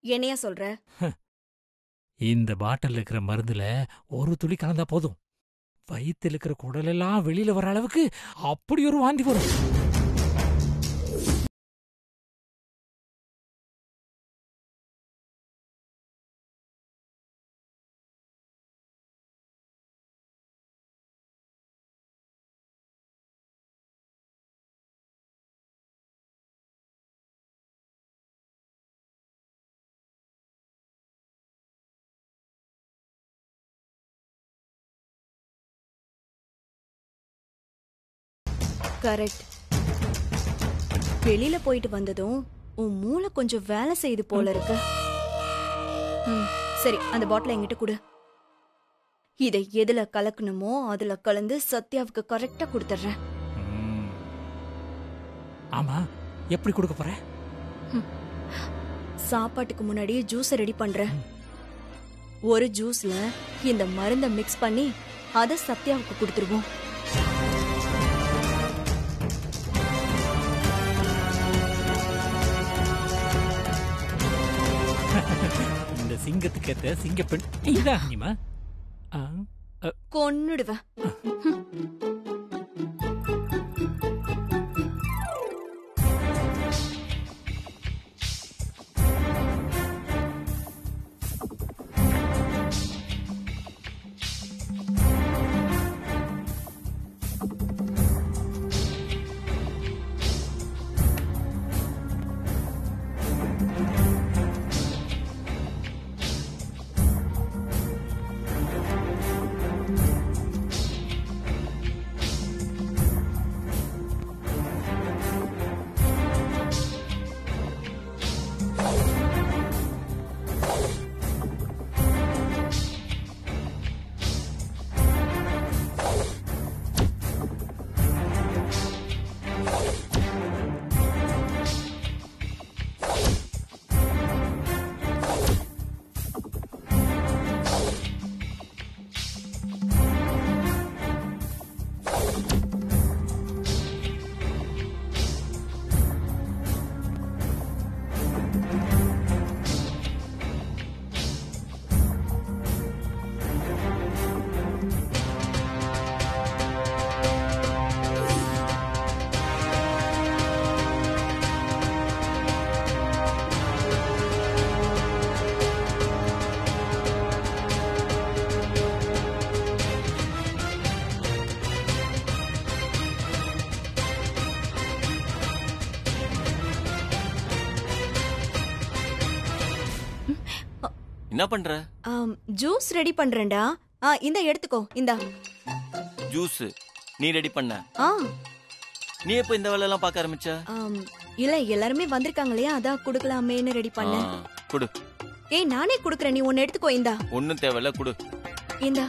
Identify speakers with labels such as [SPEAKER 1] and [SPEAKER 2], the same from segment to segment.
[SPEAKER 1] என்னையா சொல்ற?
[SPEAKER 2] இந்த பாட்டில் இருக்கிற மருந்துல ஒரு துளி கலந்தா போதும், வயித்துல இருக்கிற குடலெல்லாம் வெளியில வர அளவுக்கு அப்படி ஒரு வாந்தி வரும்.
[SPEAKER 1] கரெக்ட். வெளியில போயிட்டு வந்ததும் உன் மூளை கொஞ்சம் வேலை செய்யுது போல இருக்கு. சரி, அந்த பாட்டில என்கிட்ட கொடு. இதை எதுல கலக்கணுமோ அதுல கலந்து சத்யாவுக்கு கரெக்டா கொடுத்துறேன்.
[SPEAKER 2] ஆமா, எப்படி கொடுக்க போற?
[SPEAKER 1] சாப்பாட்டுக்கு முன்னாடி ஜூஸ் ரெடி பண்றேன். ஒரு ஜூஸ்ல இந்த மருந்தை மிக்ஸ் பண்ணி அத சத்யாவுக்கு கொடுத்துருவோம்.
[SPEAKER 2] இந்த சிங்கத்துக்கு ஏத்த சிங்கப்பெண் இதான் அனிமா.
[SPEAKER 1] கொன்னுடுவேன்.
[SPEAKER 3] என்ன பண்ற?
[SPEAKER 1] ஜூஸ் ரெடி பண்றேன்டா. இந்த எடுத்துக்கோ. இந்தா
[SPEAKER 3] ஜூஸ் நீ ரெடி பண்ண? நீ எப்ப இந்த வேலை எல்லாம் பார்க்க ஆரம்பிச்ச?
[SPEAKER 1] இல்ல, எல்லாருமே வந்திருக்காங்க இல்லையா, அதான் குடுக்கலாமேன்னு ரெடி பண்ண.
[SPEAKER 3] குடு.
[SPEAKER 1] ஏய், நானே குடுக்கறேன், நீ ஒன்னு எடுத்துக்கோ. இந்தா.
[SPEAKER 3] ஒண்ணும் தேவையில்ல, குடு.
[SPEAKER 1] இந்தா.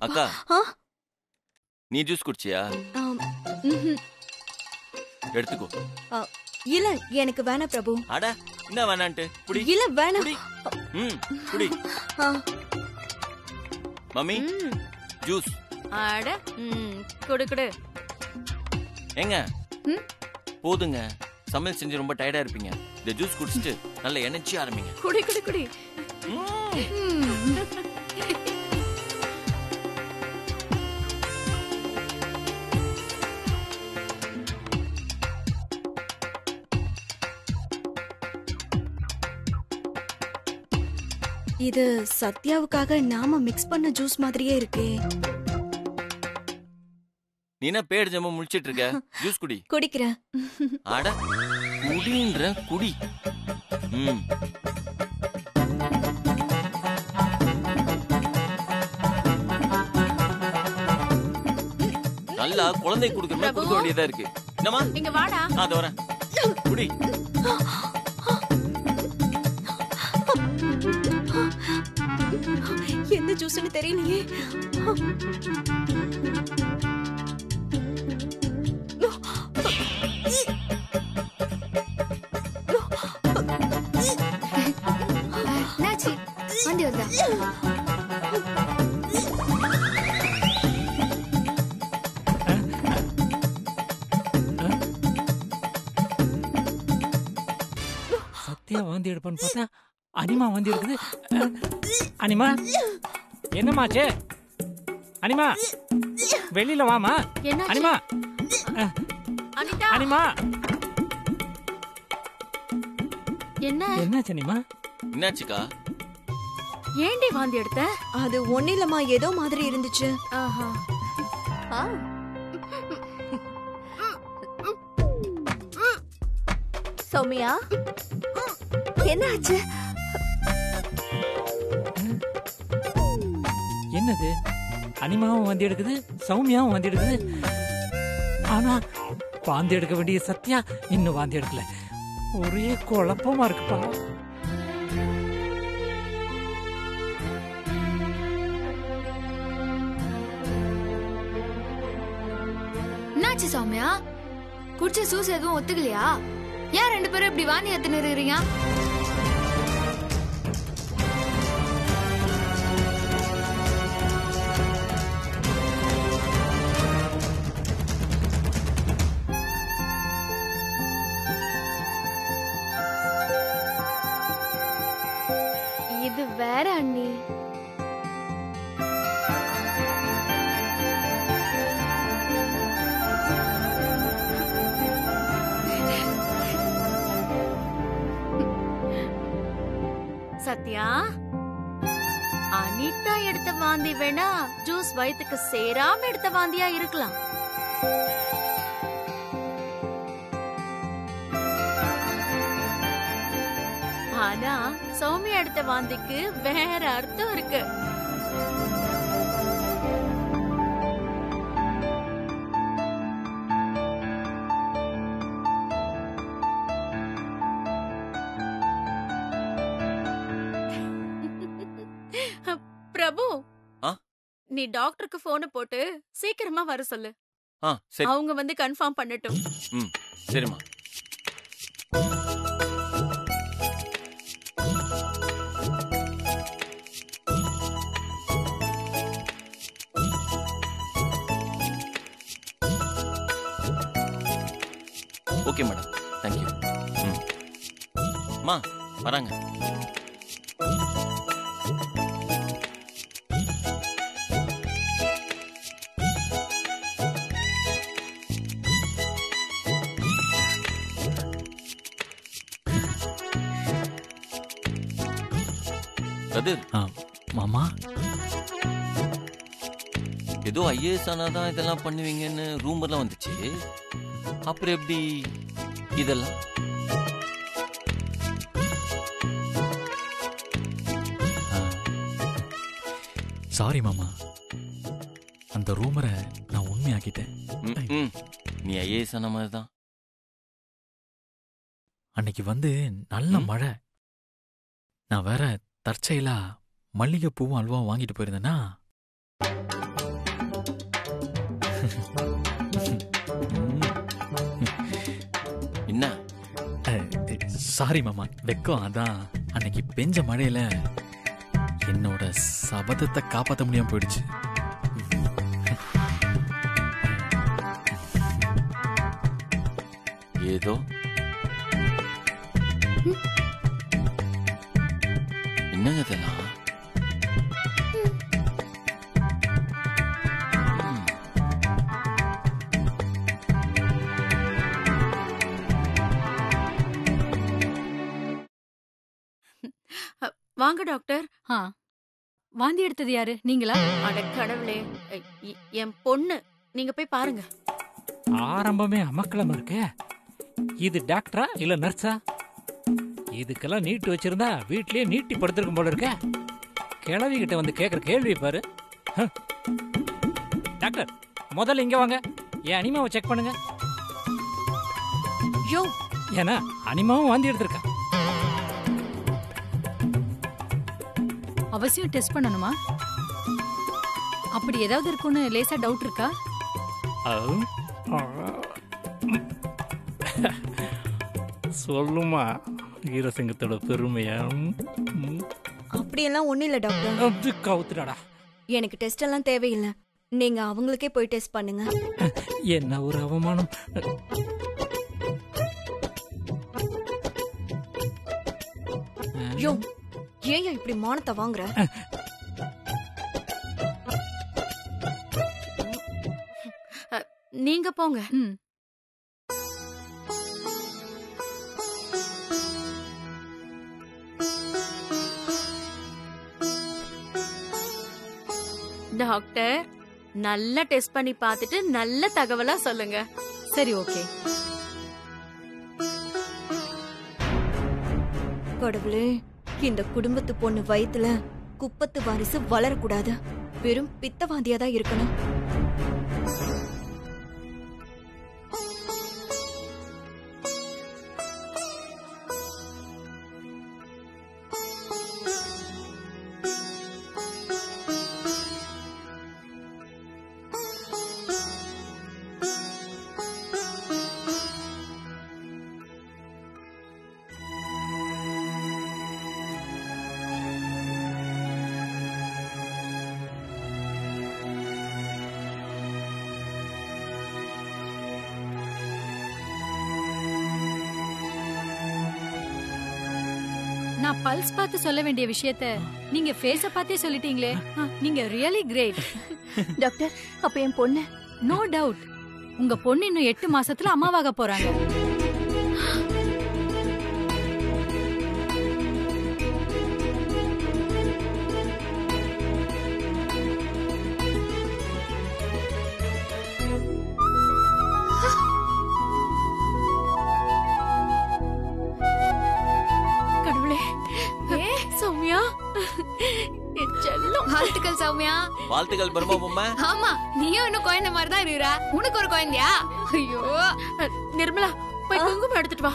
[SPEAKER 3] அக்கா, நீ ஜூஸ் குடிச்சியா? எடுத்துக்கோ.
[SPEAKER 1] இல்ல, எனக்கு வேணாம் பிரபு.
[SPEAKER 3] அட, என்ன வேணான்ட்டு? குடி.
[SPEAKER 1] இல்ல, வேணாம்.
[SPEAKER 3] குடி. Mummy, juice.
[SPEAKER 4] அட, குடு குடு.
[SPEAKER 3] ஏங்க, போதுங்க. சமையல் செஞ்சு ரொம்ப டயர்டா இருப்பீங்க. இந்த ஜூஸ் குடிச்சிட்டு நல்ல எனர்ஜி ஆரம்பிங்க.
[SPEAKER 4] குடி குடி குடி.
[SPEAKER 1] இது சத்யாவுக்காக நாம மிக்ஸ் பண்ண ஜூஸ் மாதிரியே இருக்கே.
[SPEAKER 3] நீ என்ன பேர் ஜெம முழிச்சிட்டு இருக்க? ஜூஸ் குடி.
[SPEAKER 1] குடிக்கிறேன்.
[SPEAKER 3] அட, குடின்ற குடி. எல்லாம் குழந்தை கொடுக்குற மாதிரி கொடுக்க வேண்டியதா இருக்கு. என்னமா
[SPEAKER 4] இங்க வாடா.
[SPEAKER 3] அது வரேன். குடி.
[SPEAKER 1] எந்த ஜூஸ்னு தெரியலையே.
[SPEAKER 5] என்னாச்சு? வாந்தி வருதா?
[SPEAKER 2] சத்யா வாந்தி எடுப்பான்னு பார்த்தா அனிமா வாந்தி எடுக்குது. அனிமா என்னமாச்சே? அனிமா வெளியில வாமா.
[SPEAKER 4] என்னாச்சு?
[SPEAKER 2] அனிமா
[SPEAKER 4] அனிதா,
[SPEAKER 2] அனிமா
[SPEAKER 4] என்ன
[SPEAKER 2] என்னாச்சு அனிமா?
[SPEAKER 3] என்னாச்சுக்கா?
[SPEAKER 4] ஏண்டி வாந்தி எடுத்த?
[SPEAKER 1] அது ஒன்னிலமா ஏதோ மாதிரி இருந்துச்சு.
[SPEAKER 4] ஆஹா.
[SPEAKER 1] சௌமியா என்ன ஆச்சு?
[SPEAKER 2] என்னது? அனிமாவும் வாந்தி எடுக்குது, சௌமியாவும் வாந்தி எடுக்குது. ஆனா வாந்தி எடுக்க வேண்டிய சத்யா இன்னும் வாந்தி எடுக்கல. ஒரே குழப்பமா இருக்குப்பா.
[SPEAKER 5] என்னாச்சு சௌமியா? குடிச்ச ஜூஸ் எதுவும் ஒத்துக்கலையா? ஏன் 2 பேரும் இப்படி வாந்தி எடுத்துன்னு இருக்கிறீங்க?
[SPEAKER 4] இது வேற அண்ணி. சத்யா, அனிதா எடுத்த வாந்தி வேணா ஜூஸ் வயித்துக்கு சேராம எடுத்த வாந்தியா இருக்கலாம். ஆனா சௌமியா எடுத்த வாந்திக்கு வேற அர்த்தம் இருக்கு. பிரபு, நீ டாக்டருக்கு போன் போட்டு சீக்கிரமா வர சொல்லு.
[SPEAKER 3] சரி.
[SPEAKER 4] அவங்க வந்து கன்ஃபார்ம் பண்ணட்டும்.
[SPEAKER 3] சரிம்மா. Okay madam, thank you. அம்மா வராங்க.
[SPEAKER 2] மாமா
[SPEAKER 3] ஏதோ ஐஏஎஸ் ஆனாதான் இதெல்லாம் பண்ணுவீங்கன்னு ரூமர்லாம் வந்துச்சு. அப்புறம் எப்படி இதெல்லாம்?
[SPEAKER 6] சாரி மாமா, அந்த ரூமரை நான் உண்மையாக்கிட்டேன்.
[SPEAKER 3] நீ ஐஏஎஸ் ஆன மாதிரிதான்.
[SPEAKER 6] அன்னைக்கு வந்து நல்ல மழை. நான் வேற தற்செயலா மல்லிகை பூவும் அல்வாவும் வாங்கிட்டு போயிருந்தேன்னா
[SPEAKER 3] என்ன?
[SPEAKER 6] சாரி மாமா, வெக்கம். அதான் அன்னைக்கு பெஞ்ச மழையில என்னோட சபதத்தை காப்பாற்ற முடியாம போயிடுச்சு.
[SPEAKER 3] ஏதோ என்னங்க இதெல்லாம்?
[SPEAKER 4] வாங்க டாக்டர்.
[SPEAKER 7] வாந்தி எடுத்தது யாரு, நீங்களா?
[SPEAKER 4] அட கடவுளே, என் பொண்ணு. நீங்க போய் பாருங்க.
[SPEAKER 2] ஆரம்பமே அமக்கலமா இருக்க. இது டாக்டரா இல்ல நர்ஸா? இதுக்கெல்லாம் நீட்டு வச்சிருந்தா வீட்லயே நீட்டி படுத்திருக்கும் போல இருக்க. கிழவி கிட்ட வந்து கேக்குற கேள்வி பாரு. டாக்டர் முதல்ல இங்க வாங்க. என் அனிமாவை செக் பண்ணுங்க.
[SPEAKER 1] யோ,
[SPEAKER 2] ஏன்னா அனிமாவும் வாந்தி எடுத்திருக்கா.
[SPEAKER 7] அவசியம் டெஸ்ட் பண்ணணுமா? அப்படி ஏதாவது இருக்குன்னு லேசா டவுட் இருக்கா?
[SPEAKER 2] சொல்லுமா வீரசிங்கத்தோட பெருமையா?
[SPEAKER 1] அப்படியெல்லாம் ஒண்ணும் இல்ல டாக்டர்.
[SPEAKER 2] கவுத்துடாடா.
[SPEAKER 1] எனக்கு டெஸ்ட் எல்லாம் தேவையில்லை. நீங்க அவங்களுக்கே போய் டெஸ்ட் பண்ணுங்க.
[SPEAKER 2] என்ன ஒரு அவமானம்.
[SPEAKER 1] யோ, ஏன் இப்படி மானத்தை வாங்குற?
[SPEAKER 4] நீங்க போங்க.
[SPEAKER 7] ம்.
[SPEAKER 4] டாக்டர், நல்லா டெஸ்ட் பண்ணி பார்த்துட்டு நல்ல தகவலா சொல்லுங்க.
[SPEAKER 7] சரி, ஓகே.
[SPEAKER 1] கடவுளே, இந்த குடும்பத்து பொண்ணு வயித்துல குப்பத்து வாரிசு வளரக்கூடாது. வெறும் பித்தவாந்தியா தான் இருக்கணும்.
[SPEAKER 7] நான் பல்ஸ் பார்த்து சொல்ல வேண்டிய விஷயத்த நீங்க ஃபேஸ பார்த்தே சொல்லிட்டீங்களே. நீங்க ரியலி கிரேட்.
[SPEAKER 1] டாக்டர், அப்ப என் பொண்ணு?
[SPEAKER 7] No doubt. உங்க பொண்ணு இன்னும் 8 மாசத்துல அம்மாவாக போறாங்க.
[SPEAKER 4] கடவுளே, சௌமியா, என் செல்லம்.
[SPEAKER 5] வாழ்த்துக்கள் சௌமியா.
[SPEAKER 3] வாழ்த்துக்கள் பிரம்மா பொம்மை.
[SPEAKER 5] ஆமா, நீயும் இன்னும் குழந்தை மாதிரி தான் இருக்கிறா. உனக்கு ஒரு குழந்தையா? ஐயோ.
[SPEAKER 4] நிர்மலா, போய் குங்குமம் எடுத்துட்டு வா.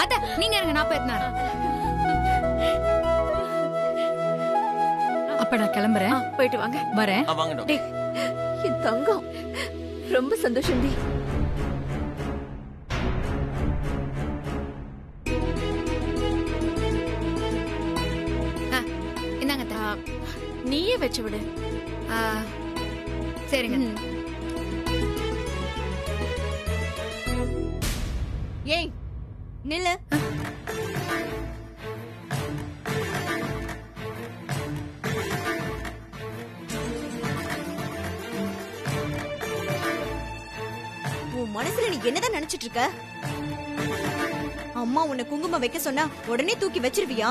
[SPEAKER 5] அத நீங்க இருங்க, நான் போயிருந்தேன்.
[SPEAKER 7] அப்ப நான் கிளம்புறேன்.
[SPEAKER 4] போயிட்டு வாங்க.
[SPEAKER 7] வரேன்.
[SPEAKER 3] வாங்க டாக்டர்.
[SPEAKER 1] என் தங்கம், ரொம்ப சந்தோஷம் டி.
[SPEAKER 5] இந்தாங்க தா.
[SPEAKER 4] நீயே வச்சு விடு.
[SPEAKER 5] சரிங்க.
[SPEAKER 1] ஏய், நில்லு. உன் மனசுல நீ என்னதான் நினைச்சிட்டு இருக்க? அம்மா உன்னை குங்குமம் வைக்க சொன்னா உடனே தூக்கி வச்சிருவியா?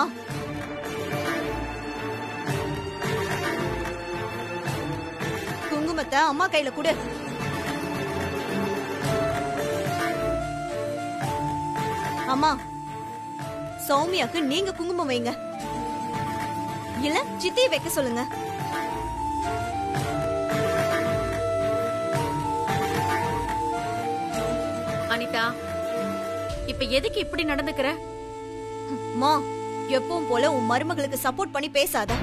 [SPEAKER 1] குங்குமத்தை அம்மா கையில கொடு. அம்மா, சௌமியாக்கு நீங்க குங்குமம் வைங்க. இல்ல சித்தியை வைக்க சொல்லுங்க.
[SPEAKER 4] அனிதா, இப்ப எதுக்கு இப்படி நடந்துக்கிற?
[SPEAKER 1] மா, எப்பவும் போல உன் மருமகளுக்கு சப்போர்ட் பண்ணி பேசாத.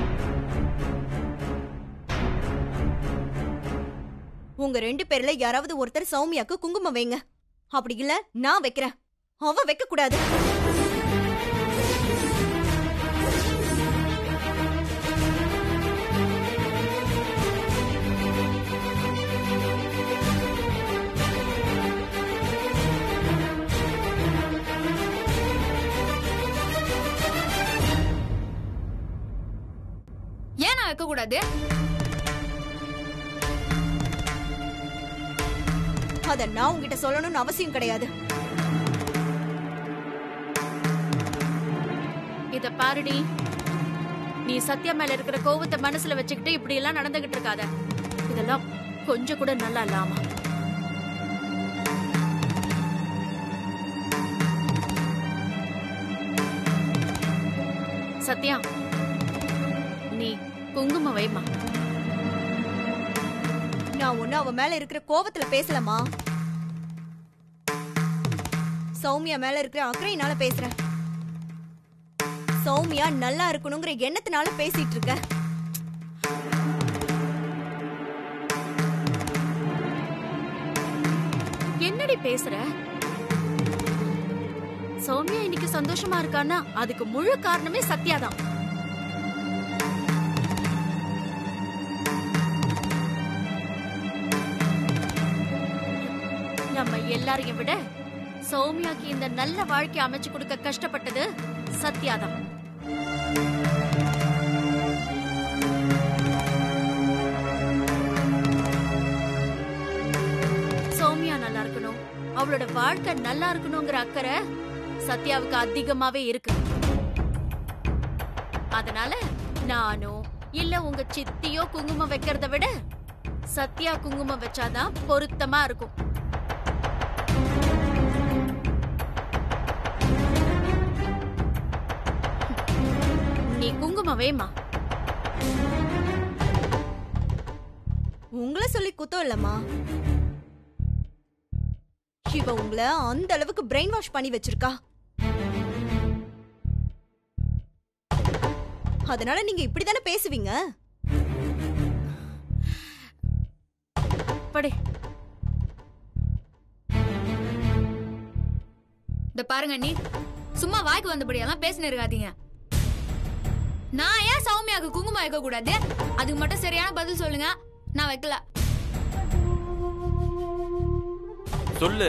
[SPEAKER 1] உங்க 2 பேர்ல யாராவது ஒருத்தர் சௌமியாக்கு குங்குமம் வைங்க. அப்படி இல்ல நான் வைக்கிறேன். அவ வைக்க கூடாது.
[SPEAKER 5] ஏன் நான் வைக்க கூடாது?
[SPEAKER 1] அத நான் உங்ககிட்ட சொல்லணும்னு அவசியம் கிடையாது.
[SPEAKER 4] இத பாருடி, நீ சத்யா மேல இருக்கிற கோவத்தை மனசுல வச்சுக்கிட்டு இப்படி எல்லாம் நடந்துகிட்டு இருக்காத. இதெல்லாம் கொஞ்சம் கூட நல்லா இல்லாமா. சத்யா, நீ குங்குமம் வைமா.
[SPEAKER 1] நான் ஒண்ணு அவ மேல இருக்கிற கோவத்துல பேசலமா. சௌமியா மேல இருக்கிற அக்கறையினால பேசுறேன். சௌமியா நல்லா இருக்கணுங்கிற எண்ணத்தினால பேசிட்டு இருக்க.
[SPEAKER 4] என்னடி பேசுற? சௌமியா இன்னைக்கு சந்தோஷமா இருக்கான்னா அதுக்கு முழு காரணமே சத்யாதான். நம்ம எல்லாரையும் விட சௌமியாக்கு இந்த நல்ல வாழ்க்கை அமைச்சு கொடுக்க கஷ்டப்பட்டது சத்யாதான். சௌமியா நல்லா இருக்கணும், அவளோட வாழ்க்கை நல்லா இருக்கணுங்கிற அக்கறை சத்யாவுக்கு அதிகமாவே இருக்கு. அதனால நானோ இல்ல உங்க சித்தியோ குங்குமம் வைக்கிறத விட சத்யா குங்குமம் வச்சாதான் பொருத்தமா இருக்கும். நீ குங்குமம் வேமா.
[SPEAKER 1] உங்களை சொல்லி குத்தம் இல்லம்மா. இவ உங்களை அந்த அளவுக்கு பிரெயின் வாஷ் பண்ணி வச்சிருக்கா. அதனால நீங்க இப்படிதானே பேசுவீங்க.
[SPEAKER 4] படி.
[SPEAKER 5] இந்த பாருங்க நீ சும்மா வாய்க்கு வந்தபடியெல்லாம் பேசினு இருக்காதீங்க. நான் ஏன் சௌமியாவுக்கு குங்குமம் வைக்க கூடாது? அதுக்கு மட்டும் சரியான பதில் சொல்லுங்க. நான் வைக்கல.
[SPEAKER 3] சொல்லு.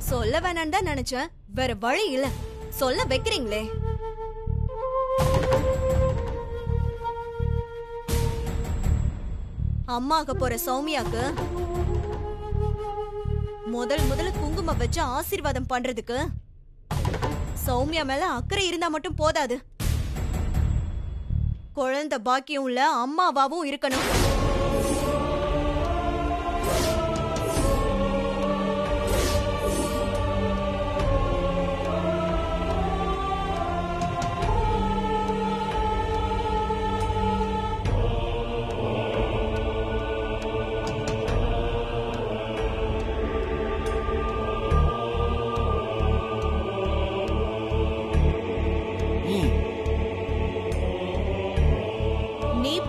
[SPEAKER 1] சொல்ல வேணான்னு தான் நினைச்சேன். வேற வழி இல்ல, சொல்ல வைக்கிறீங்களே. அம்மாக்க போற சௌமியாக்கு முதல்ல குங்குமம் வச்சு ஆசீர்வாதம் பண்றதுக்கு சௌமியா மேல அக்கறை இருந்தா மட்டும் போதாது. குழந்தை பாக்கியம் உள்ள அம்மாவாவும் இருக்கணும்.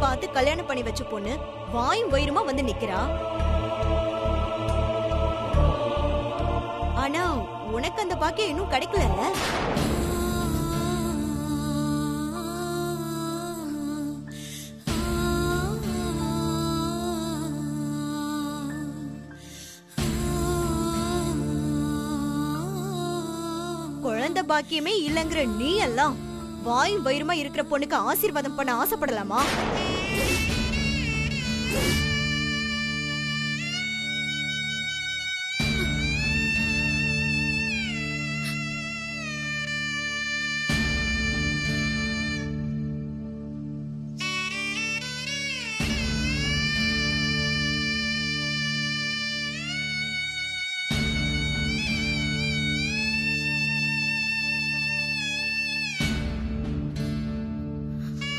[SPEAKER 1] பார்த்து கல்யாணம் பண்ணி வச்ச பொண்ணு வாயும் வயிறுமா வந்து நிக்கிறா. ஆனா உனக்கு அந்த பாக்கியம் இன்னும் கிடைக்கலல்ல. குழந்தை பாக்கியமே இல்லங்கிற நீ எல்லாம் வாயும் வயிறுமா இருக்கிற பொண்ணுக்கு ஆசீர்வாதம் பண்ண ஆசைப்படலாமா?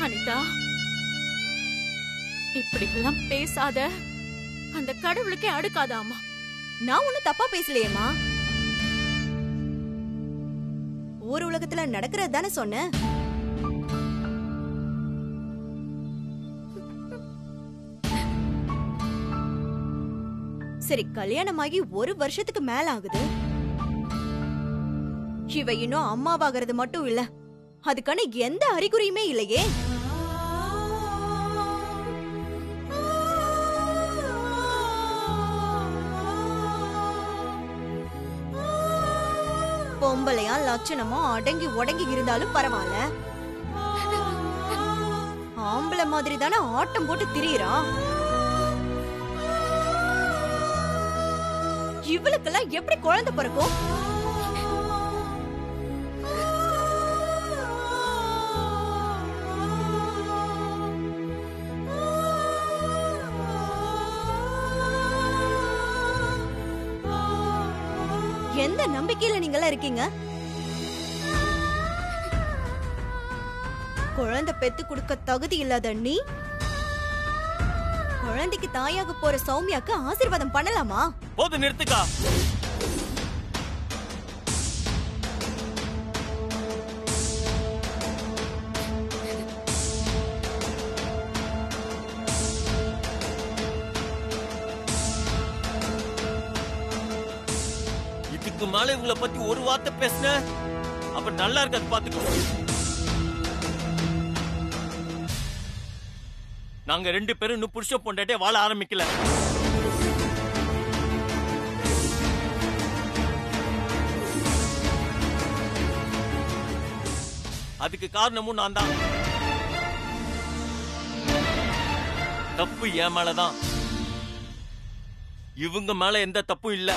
[SPEAKER 4] அனிதா, இப்படி எல்லாம் பேசாத. அந்த கடவுளுக்கே அடுக்காதாமா.
[SPEAKER 1] நான் ஒண்ணு தப்பா பேசலையேம்மா. ஊர் உலகத்துல நடக்கிறது தானே சொன்னேன். சரி, கல்யாணமாகி 1 வருஷத்துக்கு மேல ஆகுது. இவ இன்னும் அம்மாவாகிறது மட்டும் இல்ல, அதுக்கான எந்த அறிகுறியுமே இல்லையே. பொம்பளையா லட்சணமா அடங்கி உடங்கி இருந்தாலும் பரவாயில்ல, ஆம்பளை மாதிரி தானே ஆட்டம் போட்டு திரியிறா. இவளுக்கெல்லாம் எப்படி குழந்தை பிறக்கும்? எந்த நம்பிக்கையில நீங்களா இருக்கீங்க? குழந்தை பெத்து கொடுக்க தகுதி இல்லாத நீ குழந்தைக்கு தாயாக போற சௌமியாக்கு ஆசீர்வாதம் பண்ணலாமா?
[SPEAKER 3] போது நிறுத்துக்கா. இதுக்கு மேல இவங்களை பத்தி ஒரு வார்த்தை பேசுன அப்ப நல்லா இருக்காது, பாத்துக்கோ. நாங்க 2 பேரும் இன்னும் புருஷ பொண்டாட்டே வாழ ஆரம்பிக்கல. அதுக்கு காரணமும் நான் தான். தப்பு என் மேலதான், இவங்க மேல எந்த தப்பும் இல்ல.